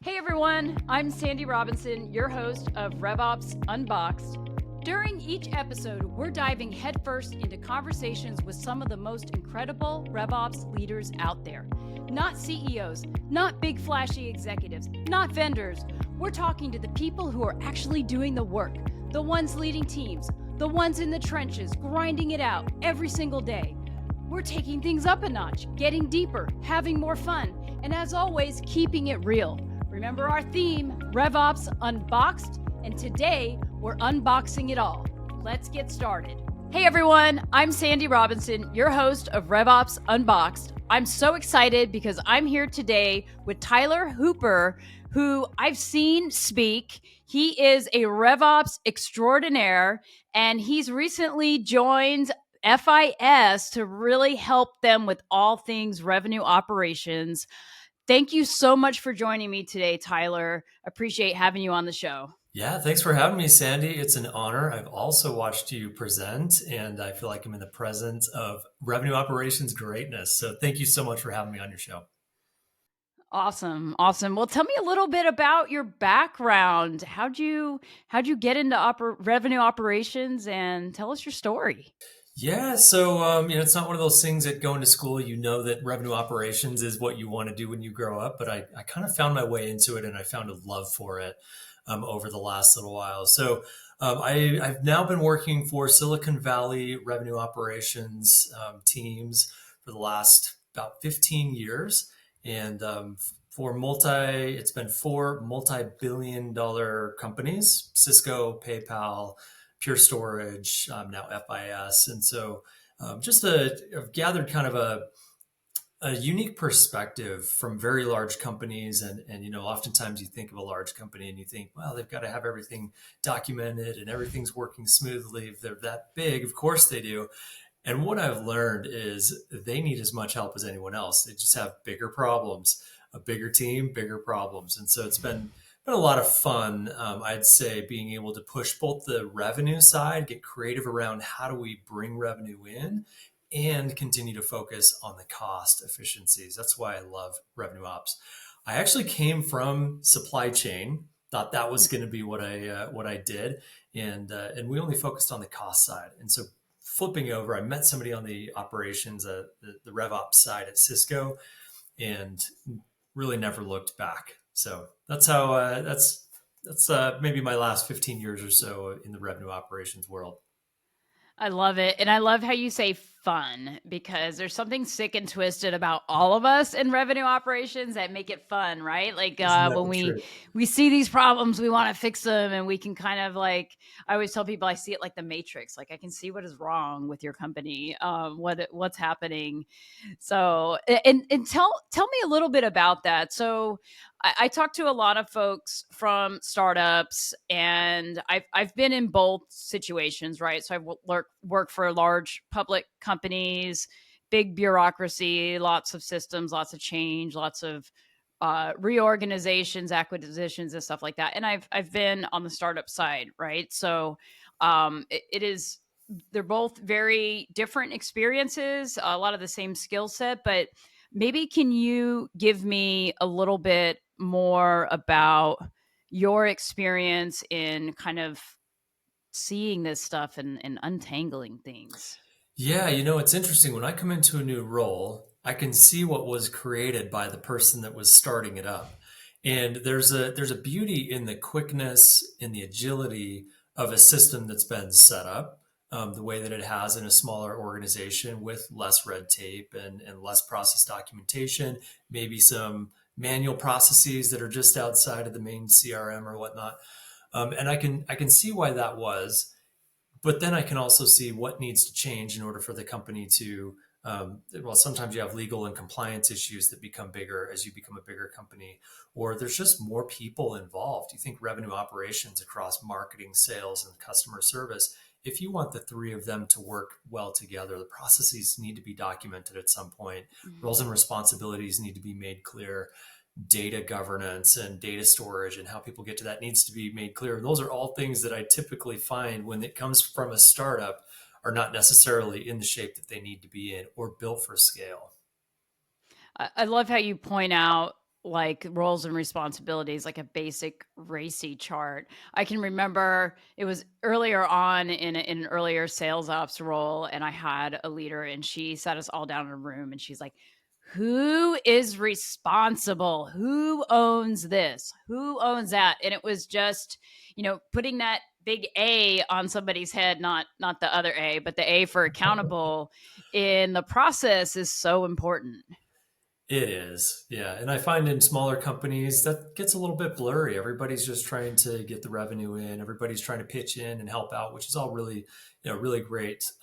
Hey everyone, I'm Sandy Robinson, your host of RevOps Unboxed. During each episode, we're diving headfirst into conversations with some of the most incredible RevOps leaders out there. Not CEOs, not big flashy executives, not vendors. We're talking to the people who are actually doing the work, the ones leading teams, the ones in the trenches, grinding it out every single day. We're taking things up a notch, getting deeper, having more fun, and as always, keeping it real. Remember our theme, RevOps Unboxed, and today we're unboxing it all. Let's get started. Hey everyone, I'm Sandy Robinson, your host of RevOps Unboxed. I'm so excited because I'm here today with Tyler Hooper, who I've seen speak. He is a RevOps extraordinaire, and he's recently joined FIS to really help them with all things revenue operations. Thank you so much for joining me today, Tyler. Appreciate having you on the show. Yeah, thanks for having me, Sandy. It's an honor. I've also watched you present, and I feel like I'm in the presence of revenue operations greatness. So thank you so much for having me on your show. Awesome. Well, tell me a little bit about your background. How'd you get into revenue operations, and tell us your story. Yeah, so it's not one of those things that going to school, you know that revenue operations is what you want to do when you grow up, but I kind of found my way into it and I found a love for it over the last little while. So I've now been working for Silicon Valley revenue operations teams for the last about 15 years. And it's been four multi-billion dollar companies, Cisco, PayPal, Pure Storage, now FIS. And so I've gathered kind of a unique perspective from very large companies. Oftentimes you think of a large company and you think, well, they've got to have everything documented and everything's working smoothly. If they're that big, of course they do. And what I've learned is they need as much help as anyone else. They just have bigger problems, a bigger team, bigger problems. And so it's been a lot of fun, I'd say, being able to push both the revenue side, get creative around how do we bring revenue in, and continue to focus on the cost efficiencies. That's why I love revenue ops. I actually came from supply chain, thought that was going to be what I did, and we only focused on the cost side. And so flipping over, I met somebody on the operations, the RevOps side at Cisco, and really never looked back. So that's maybe my last 15 years or so in the revenue operations world. I love it. And I love how you say fun, because there's something sick and twisted about all of us in revenue operations that make it fun, right? Like Isn't that when the we truth? we see these problems, we want to fix them, and we can kind of like, I always tell people I see it like the Matrix. Like I can see what is wrong with your company, what's happening. So and tell me a little bit about that. So I talk to a lot of folks from startups, and I've been in both situations, right? So I've worked for large public companies, big bureaucracy, lots of systems, lots of change, lots of reorganizations, acquisitions, and stuff like that. And I've been on the startup side, right? So it is, they're both very different experiences, a lot of the same skill set, but maybe can you give me a little bit more about your experience in kind of seeing this stuff and untangling things? Yeah, it's interesting. When I come into a new role, I can see what was created by the person that was starting it up. And there's a beauty in the quickness, in the agility of a system that's been set up, the way that it has in a smaller organization with less red tape and less process documentation, maybe some manual processes that are just outside of the main CRM or whatnot. And I can see why that was. But then I can also see what needs to change in order for the company to, well, sometimes you have legal and compliance issues that become bigger as you become a bigger company, or there's just more people involved. You think revenue operations across marketing, sales, and customer service, if you want the three of them to work well together, the processes need to be documented at some point. Roles and responsibilities need to be made clear. Data governance and data storage and how people get to that needs to be made clear. And those are all things that I typically find when it comes from a startup are not necessarily in the shape that they need to be in or built for scale. I love how you point out like roles and responsibilities, like a basic racy chart. I can remember it was earlier on in an earlier sales ops role, and I had a leader, and she sat us all down in a room, and she's like, "Who is responsible? Who owns this? Who owns that?" And it was just, putting that big A on somebody's head, not the other A, but the A for accountable in the process is so important. It is, yeah. And I find in smaller companies that gets a little bit blurry. Everybody's just trying to get the revenue in. Everybody's trying to pitch in and help out, which is all really, really great.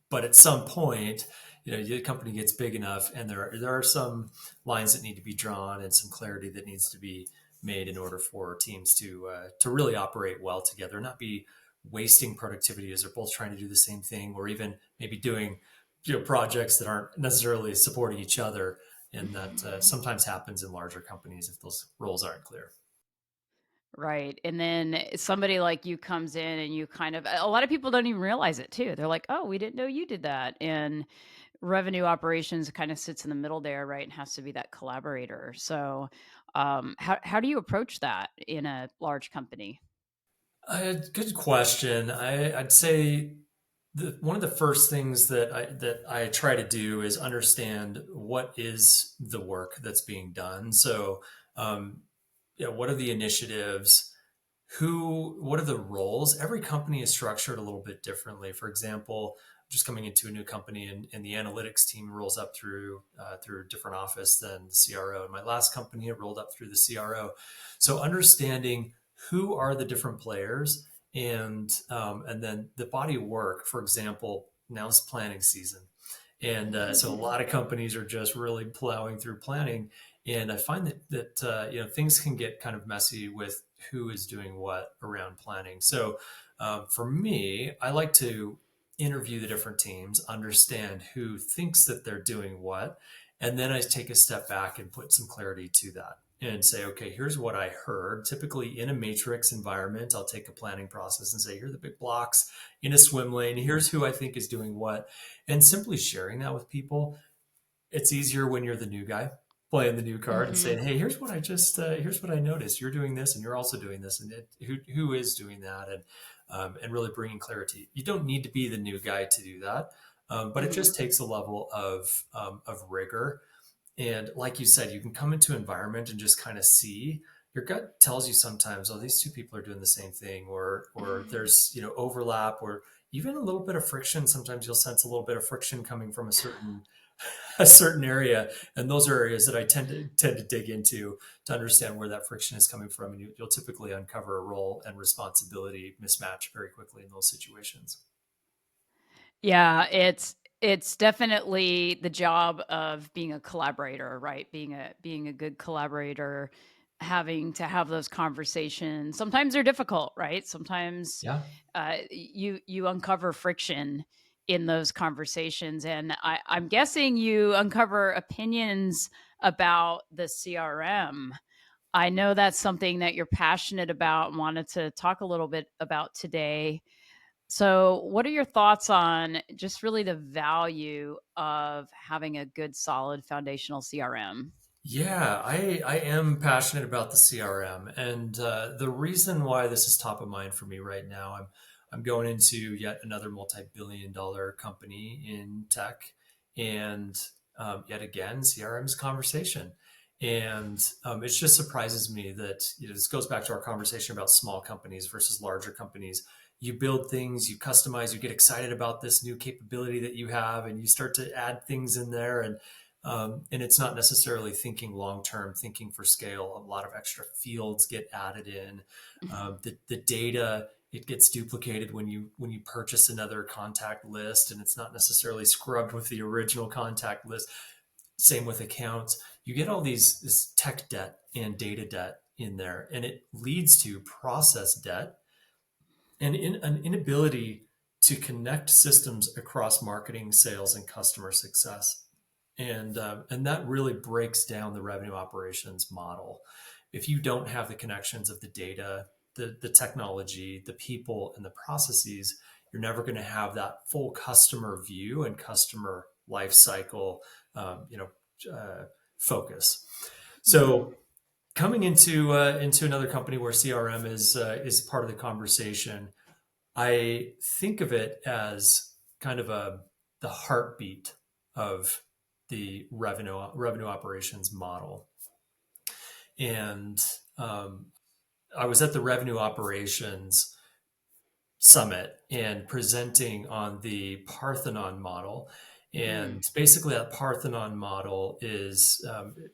But at some point, the company gets big enough, and there are some lines that need to be drawn and some clarity that needs to be made in order for teams to really operate well together, not be wasting productivity as they're both trying to do the same thing, or even maybe doing projects that aren't necessarily supporting each other, and that sometimes happens in larger companies if those roles aren't clear. Right. And then somebody like you comes in and you kind of, a lot of people don't even realize it too. They're like, "Oh, we didn't know you did that." And revenue operations kind of sits in the middle there, right? And has to be that collaborator. So, how do you approach that in a large company? Good question. I'd say one of the first things that I try to do is understand what is the work that's being done. So, um, what are the initiatives? What are the roles? Every company is structured a little bit differently. For example, just coming into a new company, and the analytics team rolls up through a different office than the CRO. In my last company, it rolled up through the CRO. So understanding who are the different players, and then the body of work. For example, now it's planning season, and so a lot of companies are just really plowing through planning. And I find that things can get kind of messy with who is doing what around planning. So for me, I like to interview the different teams, understand who thinks that they're doing what, and then I take a step back and put some clarity to that and say, okay, here's what I heard. Typically in a matrix environment, I'll take a planning process and say, here are the big blocks in a swim lane. Here's who I think is doing what. And simply sharing that with people. It's easier when you're the new guy playing the new card and Hmm. saying, hey, here's what I noticed. You're doing this and you're also doing this. And who is doing that? And really bringing clarity. You don't need to be the new guy to do that. But it Hmm. just takes a level of rigor. And like you said, you can come into an environment and just kind of see. Your gut tells you sometimes, oh, these two people are doing the same thing, or there's overlap, or even a little bit of friction. Sometimes you'll sense a little bit of friction coming from a certain area, and those are areas that I tend to dig into to understand where that friction is coming from, and you'll typically uncover a role and responsibility mismatch very quickly in those situations. Yeah, it's definitely the job of being a collaborator, right? Being a good collaborator, having to have those conversations. Sometimes they're difficult, right? Sometimes Yeah. you uncover friction in those conversations, and I'm guessing you uncover opinions about the CRM. I know that's something that you're passionate about and wanted to talk a little bit about today. So, what are your thoughts on just really the value of having a good, solid foundational CRM? Yeah, I am passionate about the CRM, and the reason why this is top of mind for me right now, I'm going into yet another multi-billion-dollar company in tech, and yet again, CRM is conversation, and it just surprises me that this goes back to our conversation about small companies versus larger companies. You build things, you customize, you get excited about this new capability that you have, and you start to add things in there, and it's not necessarily thinking long term, thinking for scale. A lot of extra fields get added in. The data, it gets duplicated when you purchase another contact list, and it's not necessarily scrubbed with the original contact list. Same with accounts. You get all this tech debt and data debt in there, and it leads to process debt and an inability to connect systems across marketing, sales, and customer success. And that really breaks down the revenue operations model. If you don't have the connections of the data, the technology, the people, and the processes, you're never going to have that full customer view and customer life cycle, um, you know, focus. So coming into another company where CRM is part of the conversation, I think of it as kind of the heartbeat of the revenue operations model. And um, I was at the revenue operations summit and presenting on the Parthenon model. Mm. And basically, that Parthenon model is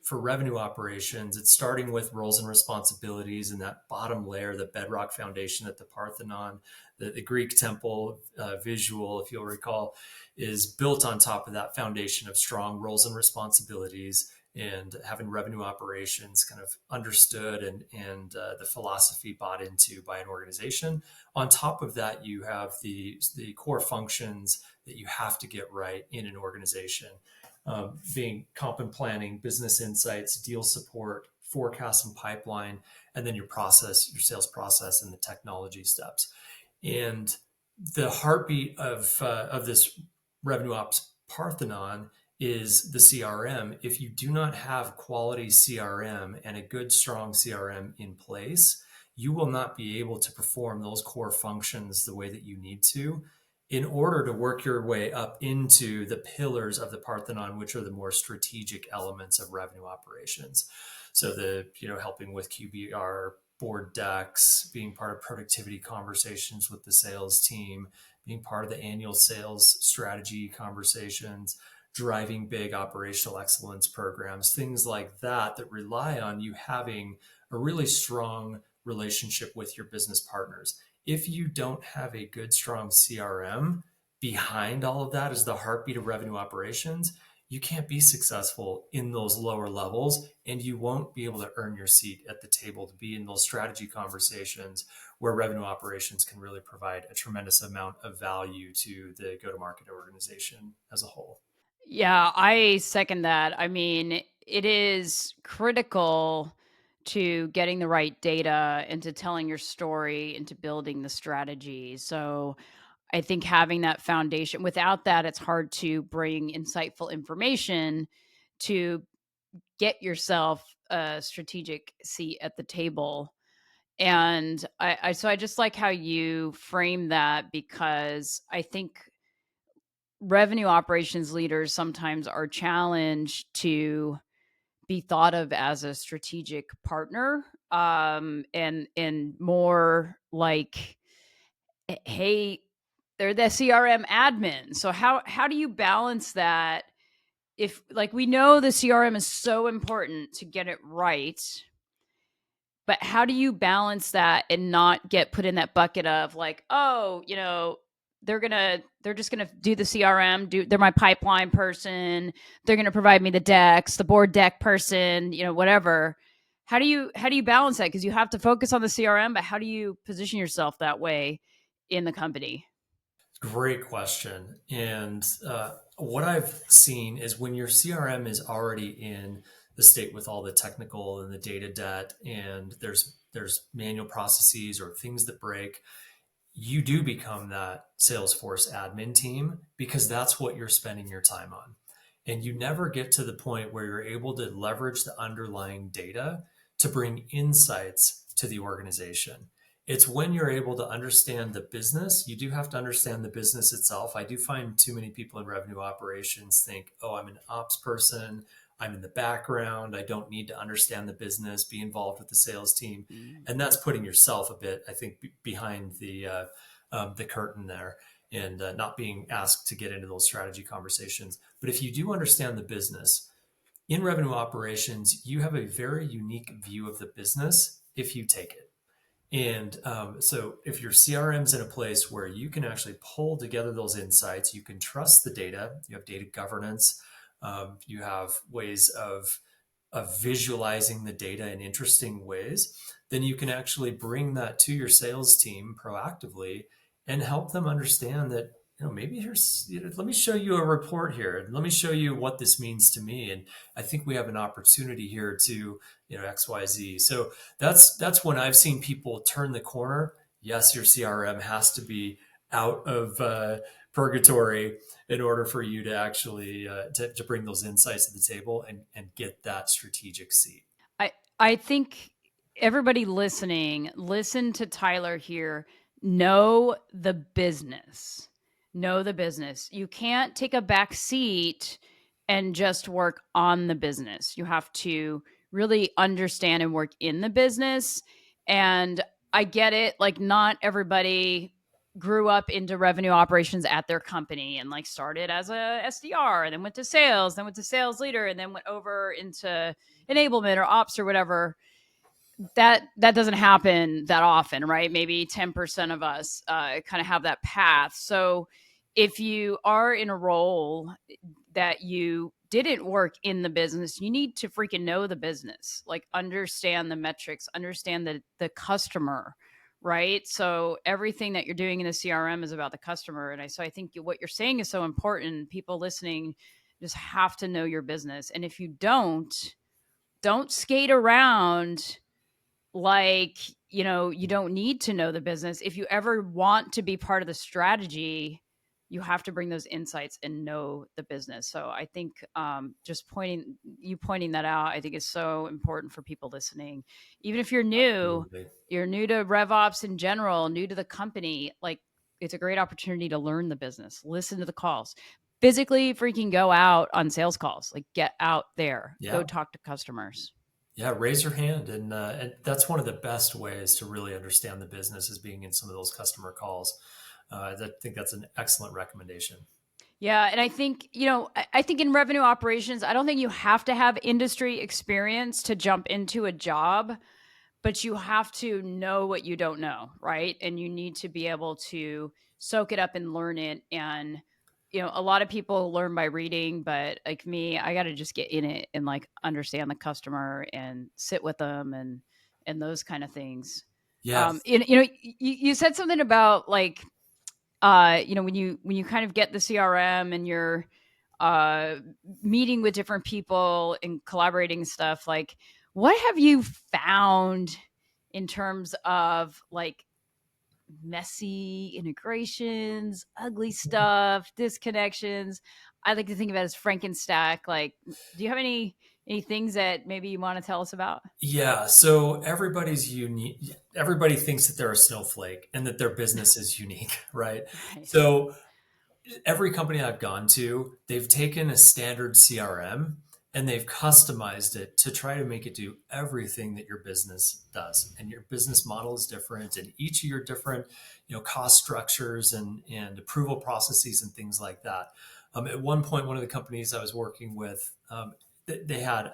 for revenue operations. It's starting with roles and responsibilities and that bottom layer, the bedrock foundation at the Parthenon, the Greek temple visual, if you'll recall, is built on top of that foundation of strong roles and responsibilities and having revenue operations kind of understood and the philosophy bought into by an organization. On top of that, you have the core functions that you have to get right in an organization, being comp and planning, business insights, deal support, forecast and pipeline, and then your process, your sales process, and the technology steps. And the heartbeat of this revenue ops Parthenon is the CRM. If you do not have quality CRM and a good, strong CRM in place, you will not be able to perform those core functions the way that you need to in order to work your way up into the pillars of the Parthenon, which are the more strategic elements of revenue operations. So helping with QBR, board decks, being part of productivity conversations with the sales team, being part of the annual sales strategy conversations, driving big operational excellence programs, things like that rely on you having a really strong relationship with your business partners. If you don't have a good, strong CRM behind all of that as the heartbeat of revenue operations, you can't be successful in those lower levels and you won't be able to earn your seat at the table to be in those strategy conversations where revenue operations can really provide a tremendous amount of value to the go-to-market organization as a whole. Yeah, I second that. I mean, it is critical to getting the right data and to telling your story and to building the strategy. So I think having that foundation, without that, it's hard to bring insightful information to get yourself a strategic seat at the table. And so I just like how you frame that, because I think revenue operations leaders sometimes are challenged to be thought of as a strategic partner, and more like, hey, they're the CRM admin. So how do you balance that? If, like, we know the CRM is so important to get it right, but how do you balance that and not get put in that bucket of like, oh, they're just gonna do the CRM, they're my pipeline person, they're gonna provide me the decks, the board deck person, whatever. How do you balance that? Because you have to focus on the CRM, but how do you position yourself that way in the company? Great question. And what I've seen is when your CRM is already in the state with all the technical and the data debt, and there's manual processes or things that break, you do become that Salesforce admin team because that's what you're spending your time on. And you never get to the point where you're able to leverage the underlying data to bring insights to the organization. It's when you're able to understand the business. You do have to understand the business itself. I do find too many people in revenue operations think, oh, I'm an ops person. I'm in the background. I don't need to understand the business, be involved with the sales team. Mm. And that's putting yourself a bit, I think, behind the curtain there and not being asked to get into those strategy conversations. But if you do understand the business, in revenue operations, you have a very unique view of the business if you take it. And so if your CRM's in a place where you can actually pull together those insights, you can trust the data, you have data governance, you have ways of visualizing the data in interesting ways, then you can actually bring that to your sales team proactively and help them understand that, maybe here's, let me show you a report here. Let me show you what this means to me. And I think we have an opportunity here to, XYZ. So that's when I've seen people turn the corner. Yes, your CRM has to be out of purgatory in order for you to actually to bring those insights to the table and get that strategic seat. I think everybody listening, listen to Tyler here. Know the business. Know the business. You can't take a back seat and just work on the business. You have to really understand and work in the business. And I get it. Like, not everybody grew up into revenue operations at their company and like started as a SDR and then went to sales, then went to sales leader, and then went over into enablement or ops or whatever. That doesn't happen that often, right? Maybe 10% of us kind of have that path. So if you are in a role that you didn't work in the business, you need to freaking know the business, like understand the metrics, understand the customer, right? So everything that you're doing in the CRM is about the customer. So I think what you're saying is so important. People listening just have to know your business. And if you don't skate around like, you don't need to know the business. If you ever want to be part of the strategy, you have to bring those insights and know the business. So I think just pointing that out, I think is so important for people listening. Even if Absolutely. you're new to RevOps in general, new to the company, like, it's a great opportunity to learn the business, listen to the calls, physically freaking go out on sales calls, like get out there, go Yeah. talk to customers. Yeah, raise your hand, and that's one of the best ways to really understand the business is being in some of those customer calls. I think that's an excellent recommendation. Yeah, and I think, I think in revenue operations, I don't think you have to have industry experience to jump into a job, but you have to know what you don't know, right? And you need to be able to soak it up and learn it. And a lot of people learn by reading, but like me, I got to just get in it and like understand the customer and sit with them and those kind of things. Yes. You said something about like when you kind of get the CRM and you're uh meeting with different people and collaborating and stuff, like, what have you found in terms of like messy integrations, ugly stuff, disconnections? I like to think of it as Frankenstack. Like, do you have any things that maybe you want to tell us about? Yeah, so everybody's unique. Everybody thinks that they're a snowflake and that their business is unique, right? Right. So every company I've gone to, they've taken a standard CRM and they've customized it to try to make it do everything that your business does. And your business model is different, and each of your different, cost structures and approval processes and things like that. At one point, one of the companies I was working with, they had,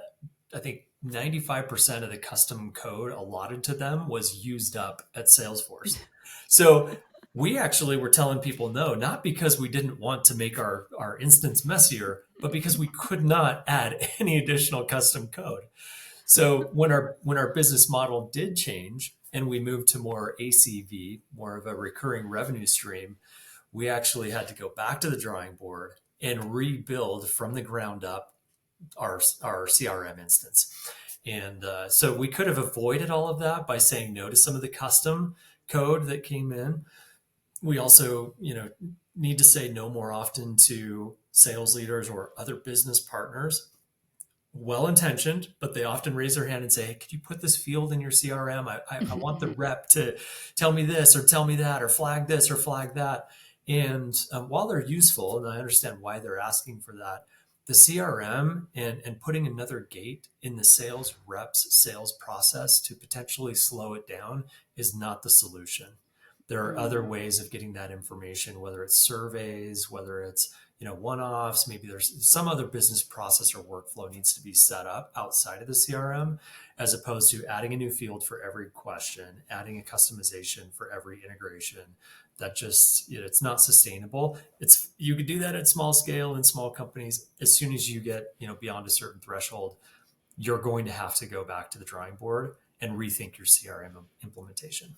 I think, 95% of the custom code allotted to them was used up at Salesforce. So we actually were telling people no, not because we didn't want to make our instance messier, but because we could not add any additional custom code. So when our business model did change and we moved to more ACV, more of a recurring revenue stream, we actually had to go back to the drawing board and rebuild from the ground up our CRM instance. And so we could have avoided all of that by saying no to some of the custom code that came in. We also, need to say no more often to sales leaders or other business partners. Well intentioned, but they often raise their hand and say, hey, could you put this field in your CRM? I want the rep to tell me this or tell me that or flag this or flag that. And while they're useful, and I understand why they're asking for that, the CRM and putting another gate in the sales reps sales process to potentially slow it down is not the solution. There are other Mm. ways of getting that information, whether it's surveys, whether it's one-offs. Maybe there's some other business process or workflow needs to be set up outside of the CRM, as opposed to adding a new field for every question, adding a customization for every integration. That just, it's not sustainable. You could do that at small scale in small companies. As soon as you get beyond a certain threshold, you're going to have to go back to the drawing board and rethink your CRM implementation.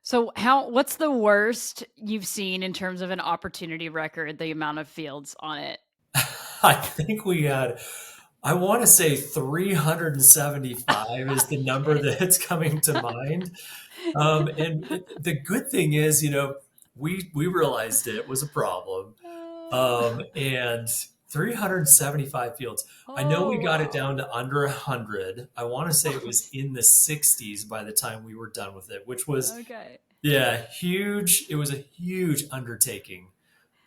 So, what's the worst you've seen in terms of an opportunity record, the amount of fields on it? I think we had, I want to say 375 is the number Okay. that's coming to mind. The good thing is, we realized it was a problem. Uh, And 375 fields. I know we Oh, got it wow. down to under 100. I want to say it was in the 60s by the time we were done with it, which was, Okay. yeah, huge. It was a huge undertaking.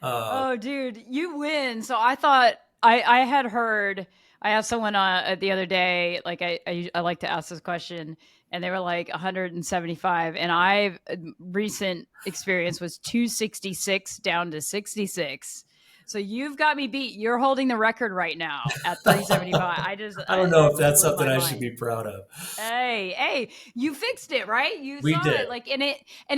Uh, Oh, dude, you win. So I thought I had heard. I asked someone the other day, like I like to ask this question, and they were like 175, and I've recent experience was 266 down to 66. So you've got me beat. You're holding the record right now at 375. I don't know That if just that's blew something my I should mind. be proud of. Hey, you fixed it, right? You We saw did. it, like, and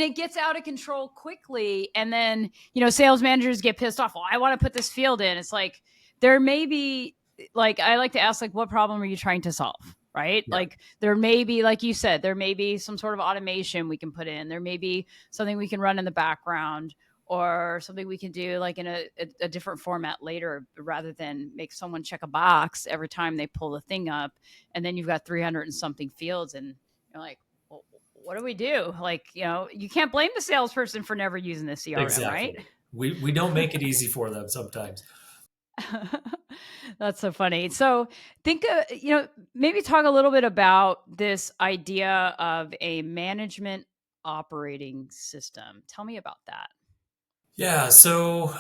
it gets out of control quickly, and then sales managers get pissed off. Well, I want to put this field in. It's like there may be, like, I like to ask, like, what problem are you trying to solve? Right? Yeah, Like there may be, like you said, there may be some sort of automation we can put in. There may be something we can run in the background, or something we can do like in a different format later, rather than make someone check a box every time they pull the thing up, and then you've got 300 and something fields, and you're like, well, what do we do? Like, you can't blame the salesperson for never using the CRM, right? exactly. We don't make it easy for them sometimes. That's so funny. So think, maybe talk a little bit about this idea of a management operating system. Tell me about that. Yeah. So,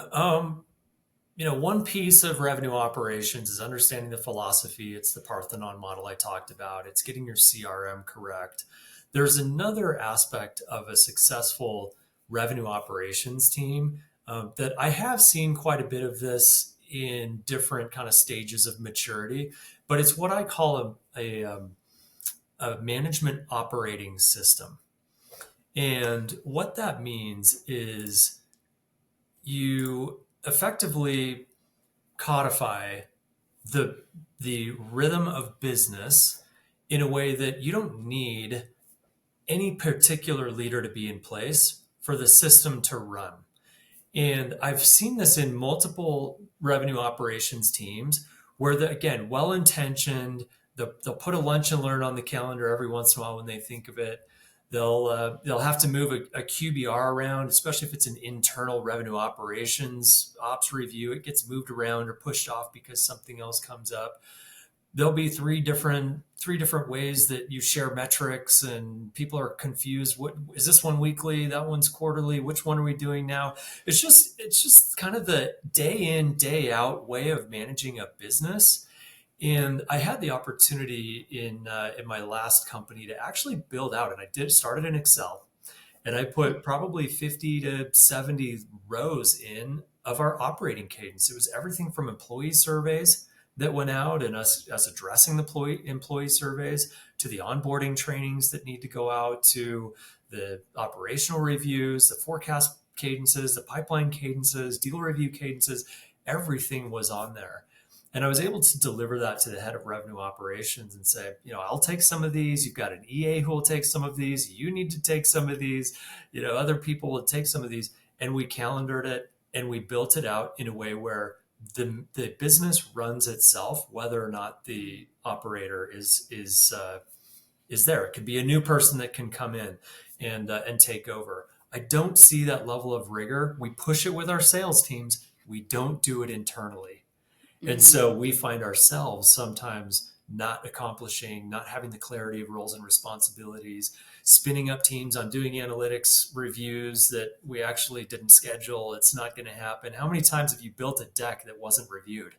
one piece of revenue operations is understanding the philosophy. It's the Parthenon model I talked about. It's getting your CRM correct. There's another aspect of a successful revenue operations team that I have seen quite a bit of this in different kind of stages of maturity, but it's what I call a management operating system. And what that means is you effectively codify the the rhythm of business in a way that you don't need any particular leader to be in place for the system to run. And I've seen this in multiple revenue operations teams where, again, well intentioned, they'll put a lunch and learn on the calendar every once in a while when they think of it. They'll have to move a QBR around, especially if it's an internal revenue operations ops review. It gets moved around or pushed off because something else comes up. There'll be three different ways that you share metrics, and people are confused. What is this one weekly, that one's quarterly, which one are we doing now? It's just kind of the day in day out way of managing a business. And I had the opportunity in my last company to actually build out, and I did started in Excel, and I put probably 50 to 70 rows in of our operating cadence. It was everything from employee surveys that went out and us addressing the employee surveys, to the onboarding trainings that need to go out, to the operational reviews, the forecast cadences, the pipeline cadences, deal review cadences. Everything was on there. And I was able to deliver that to the head of revenue operations and say, I'll take some of these. You've got an EA who will take some of these. You need to take some of these. Other people will take some of these. And we calendared it and we built it out in a way where the business runs itself, whether or not the operator is there. It could be a new person that can come in and take over. I don't see that level of rigor. We push it with our sales teams. We don't do it internally. And Mm-hmm. so we find ourselves sometimes not accomplishing, not having the clarity of roles and responsibilities, spinning up teams on doing analytics reviews that we actually didn't schedule. It's not going to happen. How many times have you built a deck that wasn't reviewed,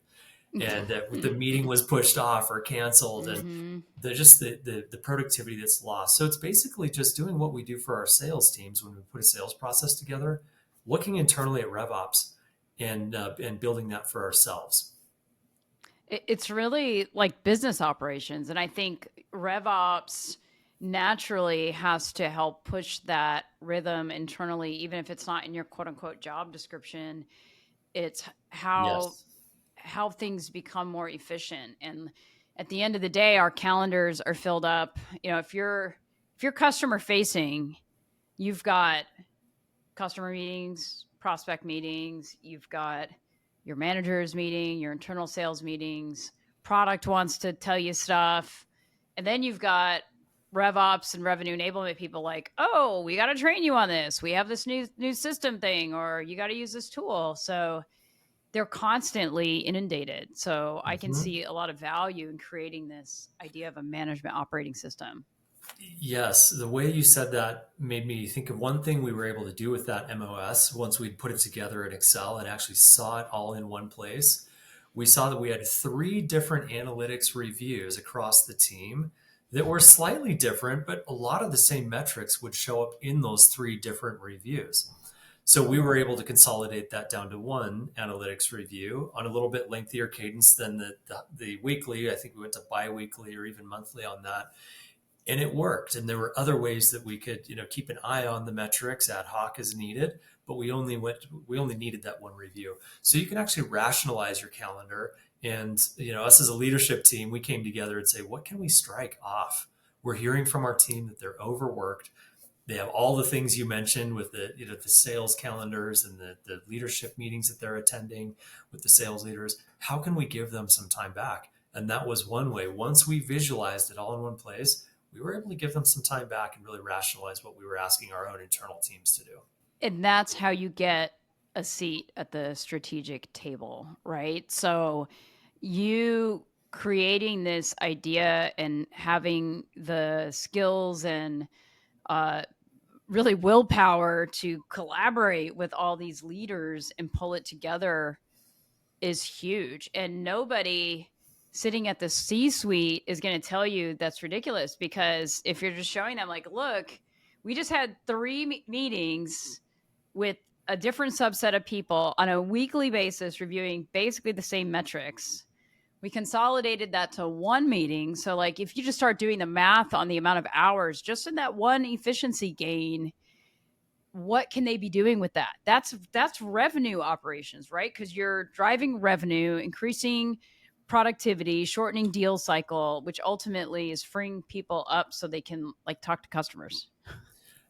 and the meeting was pushed off or canceled, and Mm-hmm. the productivity that's lost? So it's basically just doing what we do for our sales teams when we put a sales process together, looking internally at RevOps and building that for ourselves. It's really like business operations. And I think RevOps naturally has to help push that rhythm internally, even if it's not in your quote unquote job description. It's how Yes. how things become more efficient. And at the end of the day, our calendars are filled up. If you're customer facing, you've got customer meetings, prospect meetings, you've got your manager's meeting, your internal sales meetings, product wants to tell you stuff. And then you've got RevOps and revenue enablement people like, oh, we got to train you on this. We have this new system thing, or you got to use this tool. So they're constantly inundated. So I can Mhm. see a lot of value in creating this idea of a management operating system. Yes, the way you said that made me think of one thing we were able to do with that MOS once we'd put it together in Excel and actually saw it all in one place. We saw that we had three different analytics reviews across the team that were slightly different, but a lot of the same metrics would show up in those three different reviews. So we were able to consolidate that down to one analytics review on a little bit lengthier cadence than the weekly. I think we went to bi-weekly or even monthly on that, and it worked. And there were other ways that we could, keep an eye on the metrics ad hoc as needed, but we only needed that one review. So you can actually rationalize your calendar. And us as a leadership team, we came together and say, what can we strike off? We're hearing from our team that they're overworked. They have all the things you mentioned with the sales calendars and the leadership meetings that they're attending with the sales leaders. How can we give them some time back? And that was one way. Once we visualized it all in one place, we were able to give them some time back and really rationalize what we were asking our own internal teams to do. And that's how you get a seat at the strategic table, right? So you creating this idea and having the skills and uh, really willpower to collaborate with all these leaders and pull it together is huge. And nobody sitting at the C suite is going to tell you that's ridiculous, because if you're just showing them, like, look, we just had three meetings with a different subset of people on a weekly basis reviewing basically the same metrics. We consolidated that to one meeting. So, like, if you just start doing the math on the amount of hours just in that one efficiency gain, what can they be doing with that? That's revenue operations, right? Because you're driving revenue, increasing productivity, shortening deal cycle, which ultimately is freeing people up so they can, like, talk to customers.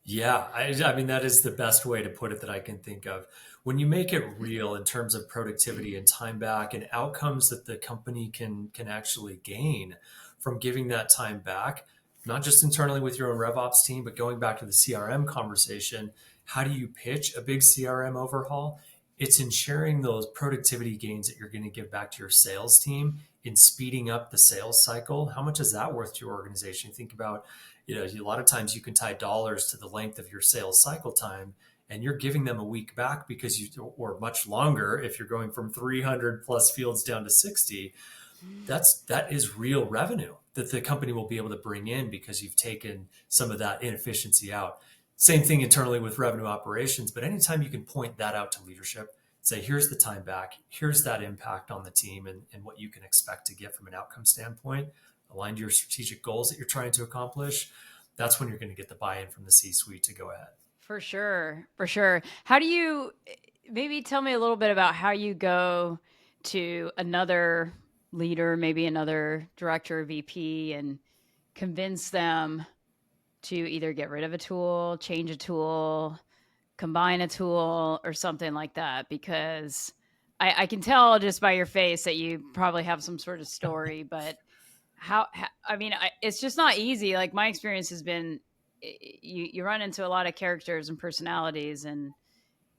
Yeah, I mean, that is the best way to put it that I can think of. When you make it real in terms of productivity and time back and outcomes that the company can actually gain from giving that time back, not just internally with your own RevOps team, but going back to the CRM conversation, how do you pitch a big CRM overhaul? It's ensuring those productivity gains that you're going to give back to your sales team in speeding up the sales cycle. How much is that worth to your organization? Think about, a lot of times you can tie dollars to the length of your sales cycle time, and you're giving them a week back because or much longer if you're going from 300 plus fields down to 60. That is real revenue that the company will be able to bring in because you've taken some of that inefficiency out. Same thing internally with revenue operations, but anytime you can point that out to leadership, say, here's the time back, here's that impact on the team, and what you can expect to get from an outcome standpoint, aligned to your strategic goals that you're trying to accomplish, that's when you're going to get the buy-in from the C-suite to go ahead. For sure. For sure. How do you, maybe tell me a little bit about how you go to another leader, maybe another director, VP, and convince them to either get rid of a tool, change a tool, combine a tool, or something like that? Because I can tell just by your face that you probably have some sort of story, but I mean, it's just not easy. Like, my experience has been, you run into a lot of characters and personalities, and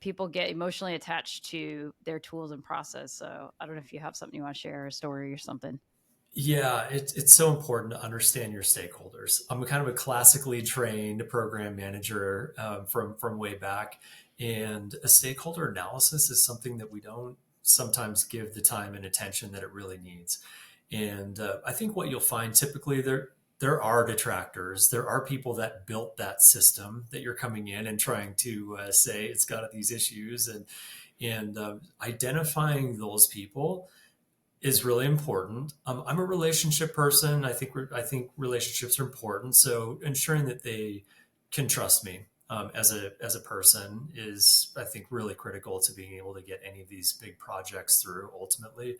people get emotionally attached to their tools and process. So I don't know if you have something you want to share, a story or something. Yeah, it's so important to understand your stakeholders. I'm kind of a classically trained program manager from way back, and a stakeholder analysis is something that we don't sometimes give the time and attention that it really needs. And I think what you'll find typically there are detractors. There are people that built that system that you're coming in and trying to say it's got these issues, and identifying those people is really important. I'm a relationship person. I think relationships are important. So ensuring that they can trust me as a person is, I think, really critical to being able to get any of these big projects through ultimately.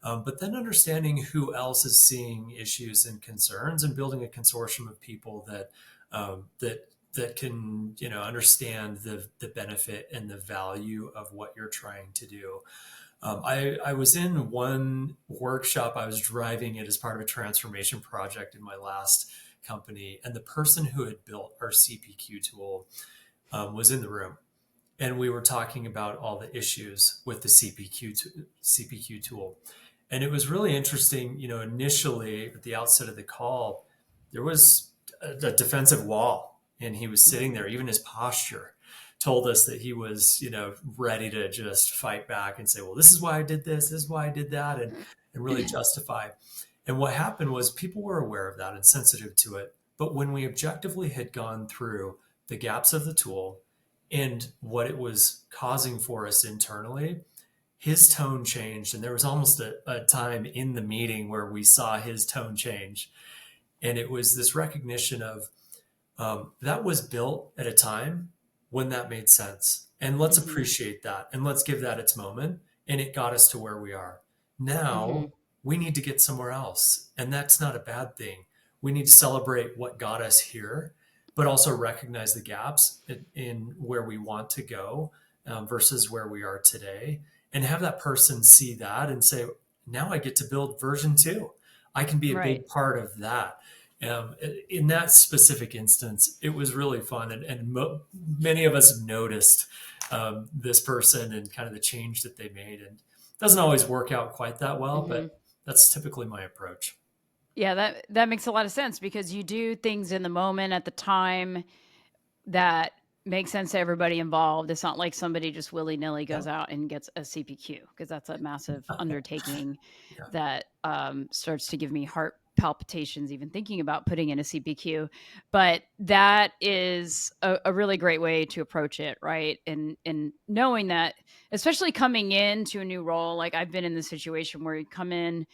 But then understanding who else is seeing issues and concerns, and building a consortium of people that can understand the benefit and the value of what you're trying to do. I was in one workshop. I was driving it as part of a transformation project in my last company, and the person who had built our CPQ tool was in the room. and we were talking about all the issues with the CPQ tool. And it was really interesting, initially at the outset of the call, there was a defensive wall, and he was sitting Mhm. there. Even his posture told us that he was, ready to just fight back and say, well, this is why I did this, this is why I did that, and really justify. And what happened was people were aware of that and sensitive to it. But when we objectively had gone through the gaps of the tool and what it was causing for us internally, his tone changed. And there was almost a time in the meeting where we saw his tone change. And it was this recognition of that was built at a time when that made sense. And let's Mhm. appreciate that and let's give that its moment. And it got us to where we are. Now Mhm. we need to get somewhere else. And that's not a bad thing. We need to celebrate what got us here, but also recognize the gaps in where we want to go versus where we are today. And have that person see that and say, now I get to build version two. I can be a Right. big part of that. In that specific instance, it was really fun, many of us noticed this person and kind of the change that they made. And it doesn't always work out quite that well, Mhm. but that's typically my approach. Yeah, that makes a lot of sense because you do things in the moment at the time that makes sense to everybody involved. It's not like somebody just willy-nilly Yeah, goes out and gets a CPQ because that's a massive undertaking yeah, that starts to give me heart palpitations even thinking about putting in a CPQ. But that is a really great way to approach it, right? And knowing that, especially coming into a new role, like I've been in the situation where you come in,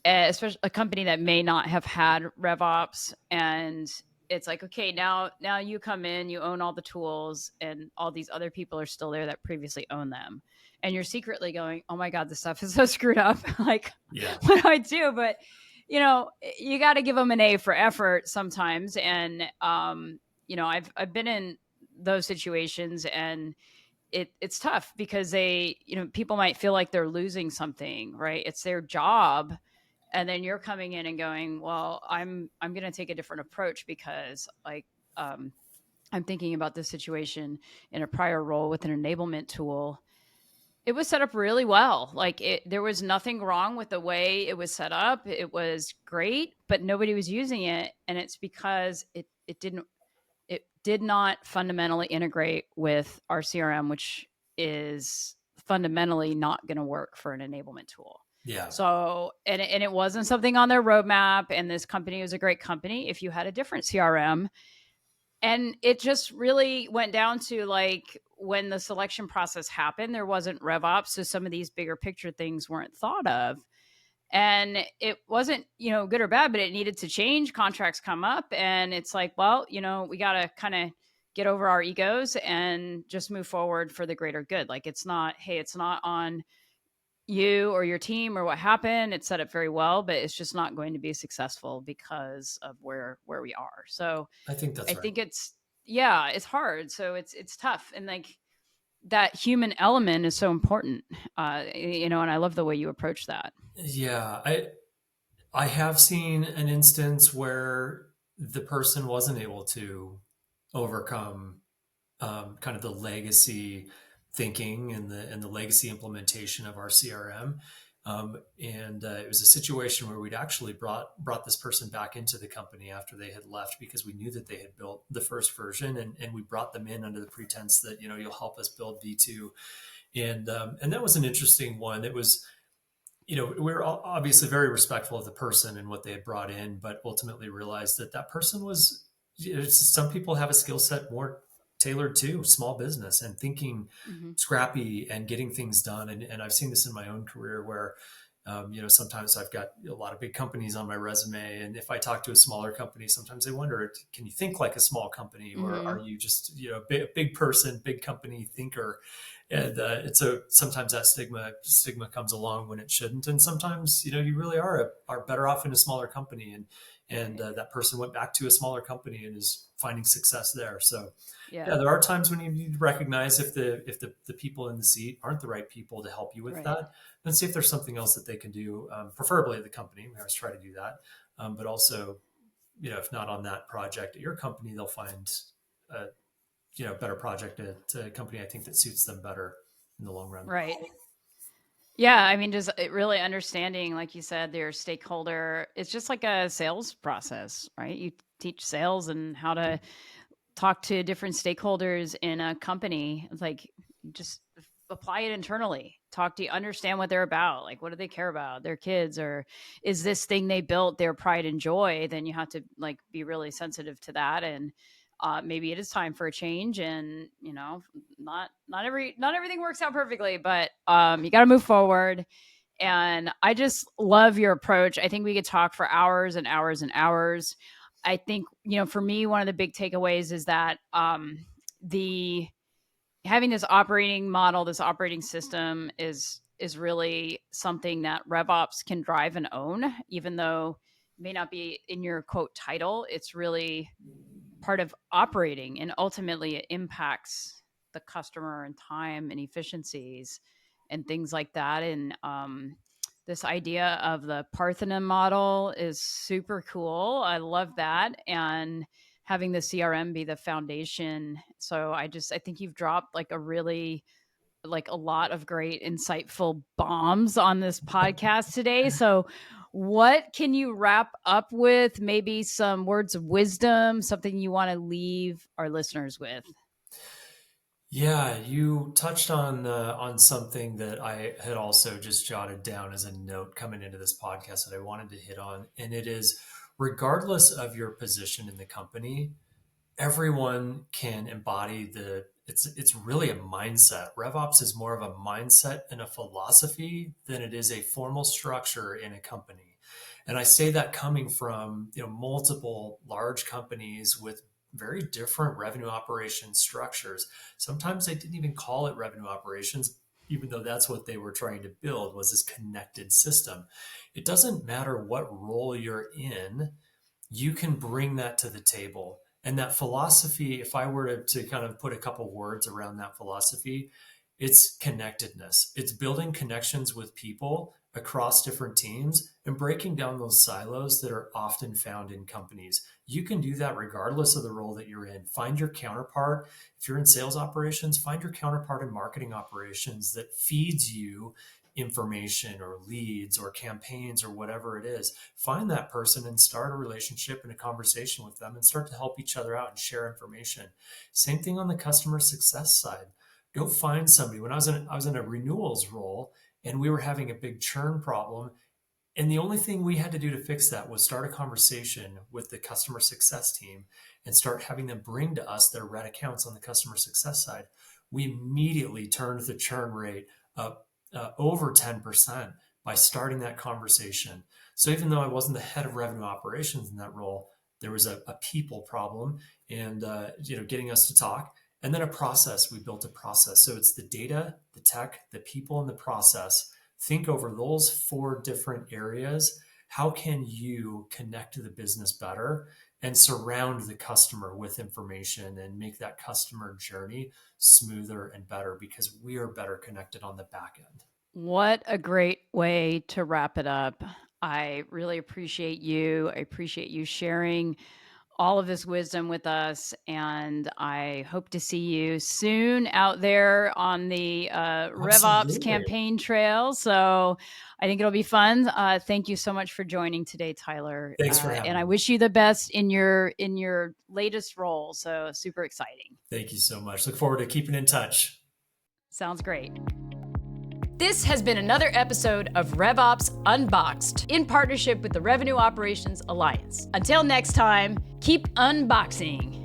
especially a company that may not have had RevOps, and it's like, okay, now you come in, you own all the tools, and all these other people are still there that previously owned them, and you're secretly going, oh my god, this stuff is so screwed up. Like, yeah, what do I do? But you got to give them an A for effort sometimes, and I've been in those situations, and it's tough because people might feel like they're losing something, right? It's their job, and then you're coming in and going, well, I'm going to take a different approach because, like, um, I'm thinking about this situation in a prior role with an enablement tool. It was set up really well. Like, there was nothing wrong with the way it was set up. It was great, but nobody was using it, and it's because it did not fundamentally integrate with our CRM, which is fundamentally not going to work for an enablement tool. yeah. So, and it wasn't something on their roadmap. And this company was a great company if you had a different CRM. And it just really went down to, like, when the selection process happened, there wasn't RevOps. So some of these bigger picture things weren't thought of, and it wasn't good or bad, but it needed to change. Contracts come up, and it's like, well, we got to kind of get over our egos and just move forward for the greater good. Like, it's not on you or your team or what happened. It's set up very well, but it's just not going to be successful because of where we are. So I think that's I right. think yeah, it's hard. So it's tough, and, like, that human element is so important. And I love the way you approach that. Yeah, I have seen an instance where the person wasn't able to overcome kind of the legacy thinking and the legacy implementation of our CRM. And it was a situation where we'd actually brought this person back into the company after they had left because we knew that they had built the first version, and we brought them in under the pretense that you'll help us build V2, and that was an interesting one. It was, we're obviously very respectful of the person and what they had brought in, but ultimately realized that that person was, some people have a skill set more tailored to small business and thinking Hmm. scrappy and getting things done. And I've seen this in my own career where, sometimes I've got a lot of big companies on my resume. And if I talk to a smaller company, sometimes they wonder, can you think like a small company, or are Hmm. you just, big person, big company thinker? And so sometimes that stigma comes along when it shouldn't, and sometimes you really are better off in a smaller company, and Right. that person went back to a smaller company and is finding success there. So yeah, Yeah. there are times when you need to recognize if the people in the seat aren't the right people to help you with Right. that, then see if there's something else that they can do. Preferably at the company, we always try to do that, but also if not on that project at your company, they'll find better project at a company, I think that suits them better in the long run. Right. Yeah, I mean, just really understanding, like you said, their stakeholder. It's just like a sales process, right? You teach sales and how to talk to different stakeholders in a company. It's like just apply it internally. Talk to you, understand what they're about. Like, what do they care about? Their kids, or is this thing they built their pride and joy? Then you have to like be really sensitive to that, and maybe it is time for a change. And not everything works out perfectly, but you got to move forward. And I just love your approach. I think we could talk for hours and hours and hours. I think, for me, one of the big takeaways is that the having this operating model, this operating system is really something that RevOps can drive and own, even though it may not be in your quote title. It's really part of operating, and ultimately it impacts the customer and time and efficiencies and things like that. And this idea of the Parthenon model is super cool. I love that. And having the CRM be the foundation. So I think you've dropped like a lot of great insightful bombs on this podcast today. So what can you wrap up with? Maybe some words of wisdom, something you want to leave our listeners with? Yeah, you touched on something that I had also just jotted down as a note coming into this podcast that I wanted to hit on, and it is, regardless of your position in the company, everyone can embody it's really a mindset. RevOps is more of a mindset and a philosophy than it is a formal structure in a company. And I say that coming from, multiple large companies with very different revenue operation structures. Sometimes they didn't even call it revenue operations, even though that's what they were trying to build, was this connected system. It doesn't matter what role you're in, you can bring that to the table. And that philosophy, if I were to kind of put a couple words around that philosophy, it's connectedness. It's building connections with people across different teams and breaking down those silos that are often found in companies. You can do that regardless of the role that you're in. Find your counterpart. If you're in sales operations, find your counterpart in marketing operations that feeds you information or leads or campaigns or whatever it is. Find that person and start a relationship and a conversation with them and start to help each other out and share information. Same thing on the customer success side. Go find somebody. When I was in a renewals role and we were having a big churn problem, and the only thing we had to do to fix that was start a conversation with the customer success team and start having them bring to us their red accounts on the customer success side. We immediately turned the churn rate up over 10% by starting that conversation. So even though I wasn't the head of revenue operations in that role, there was a people problem and getting us to talk. And then a process. We built a process. So it's the data, the tech, the people, and the process. Think over those 4 different areas. How can you connect to the business better and surround the customer with information and make that customer journey smoother and better, because we are better connected on the back end. What a great way to wrap it up. I really appreciate you. I appreciate you sharing all of this wisdom with us, and I hope to see you soon out there on the RevOps campaign trail. So I think it'll be fun. Thank you so much for joining today, Tyler. Thanks for having me. And I wish you the best in your latest role. So super exciting. Thank you so much. Look forward to keeping in touch. Sounds great. This has been another episode of RevOps Unboxed in partnership with the Revenue Operations Alliance. Until next time, keep unboxing.